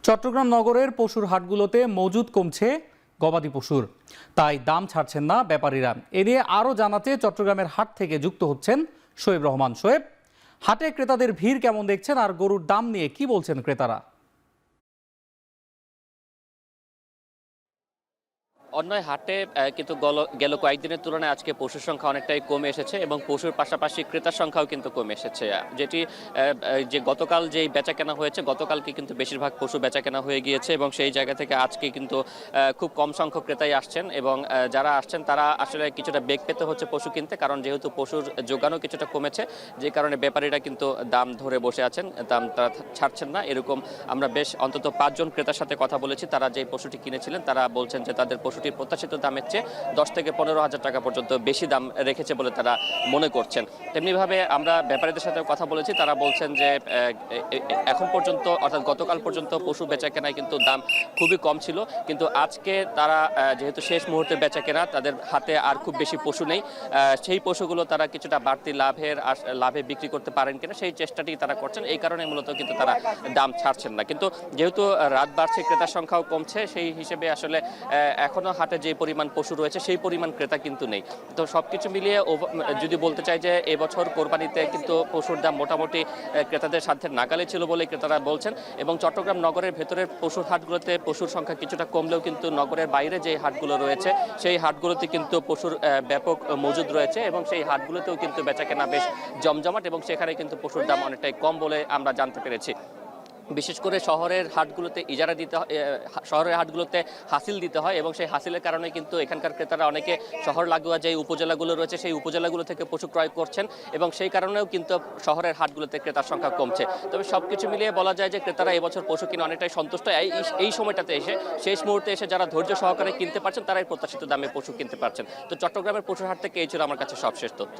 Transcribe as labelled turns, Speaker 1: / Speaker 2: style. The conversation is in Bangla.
Speaker 1: চট্টগ্রাম নগরের পশুর হাটগুলোতে মজুদ কমছে গবাদি পশুর, তাই দাম ছাড়ছেন না ব্যাপারীরা। এ নিয়ে আরও জানাতে চট্টগ্রামের হাট থেকে যুক্ত হচ্ছেন শোয়েব রহমান। শোয়েব, হাটে ক্রেতাদের ভিড় কেমন দেখছেন আর গরুর দাম নিয়ে কি বলছেন ক্রেতারা?
Speaker 2: অন্যায় হাটে কিন্তু গেল কয়েকদিনের তুলনায় আজকে পশুর সংখ্যা অনেকটাই কমে এসেছে এবং পশুর পাশাপাশি ক্রেতার সংখ্যাও কিন্তু কমে এসেছে। যেটি যে গতকাল যেই বেচা কেনা হয়েছে, গতকালকে কিন্তু বেশিরভাগ পশু বেচা কেনা হয়ে গিয়েছে এবং সেই জায়গা থেকে আজকে কিন্তু খুব কম সংখ্যক ক্রেতাই আসছেন এবং যারা আসছেন তারা আসলে কিছুটা বেগ পেতে হচ্ছে পশু কিনতে, কারণ যেহেতু পশুর যোগানও কিছুটা কমেছে, যে কারণে ব্যাপারীরা কিন্তু দাম ধরে বসে আছেন, দাম তারা ছাড়ছেন না। এরকম আমরা বেশ অন্তত 5 জন ক্রেতার সাথে কথা বলেছি। তারা যে পশুটি কিনেছিলেন তারা বলছেন যে তাদের পশু প্রত্যাশিত দামের চেয়ে 10 থেকে 15,000 টাকা পর্যন্ত বেশি দাম রেখেছে বলে তারা মনে করছেন। তেমনিভাবে আমরা ব্যাপারীদের সাথে কথা বলেছি, তারা বলছেন যে এখন পর্যন্ত অর্থাৎ গতকাল পর্যন্ত পশু বেচা কেনায় কিন্তু দাম খুবই কম ছিল, কিন্তু আজকে তারা যেহেতু শেষ মুহূর্তে বেচা কেনা, তাদের হাতে আর খুব বেশি পশু নেই, সেই পশুগুলো তারা কিছুটা বাড়তি লাভে বিক্রি করতে পারেন কিনা সেই চেষ্টাটি তারা করছেন। এই কারণে মূলত কিন্তু তারা দাম ছাড়ছেন না। কিন্তু যেহেতু রাত বাড়ছে, ক্রেতার সংখ্যাও কমছে, সেই হিসেবে আসলে এখনো হাটে যে পরিমাণ পশু রয়েছে সেই পরিমাণ ক্রেতা কিন্তু নেই। তো সবকিছু মিলিয়ে যদি বলতে চাই যে এবছর কোরবানিতে কিন্তু পশুর দাম মোটামুটি ক্রেতাদের সাধ্যের নাগালে ছিল বলে ক্রেতারা বলছেন। এবং চট্টগ্রাম নগরের ভেতরের পশুর হাটগুলোতে পশুর সংখ্যা কিছুটা কমলেও কিন্তু নগরের বাইরে যে হাটগুলো রয়েছে সেই হাটগুলোতে কিন্তু পশুর ব্যাপক মজুদ রয়েছে এবং সেই হাটগুলোতেও কিন্তু বেচাকেনা বেশ জমজমাট এবং সেখানে কিন্তু পশুর দাম অনেকটাই কম বলে আমরা জানতে পেরেছি। বিশেষ করে শহরের হাটগুলোতে ইজারা দিতে হয়, শহরের হাটগুলোতে হাসিল দিতে হয় এবং সেই হাসিলের কারণে কিন্তু এখানকার ক্রেতারা অনেকে শহর লাগোয়া যে উপজেলাগুলো রয়েছে সেই উপজেলাগুলো থেকে পশু ক্রয় করছেন এবং সেই কারণেও কিন্তু শহরের হাটগুলোতে ক্রেতার সংখ্যা কমছে। তবে সবকিছু মিলিয়ে বলা যায় যে ক্রেতারা এবছর পশু কিনে অনেকটাই সন্তুষ্ট। এই সময়টাতে এসে শেষ মুহূর্তে এসে যারা ধৈর্য সহকারে কিনতে পারছেন তারাই প্রত্যাশিত দামে পশু কিনতে পারছেন। তো চট্টগ্রামের পশুর হাট থেকে এই ছিল আমার কাছে সবশেষ তথ্য।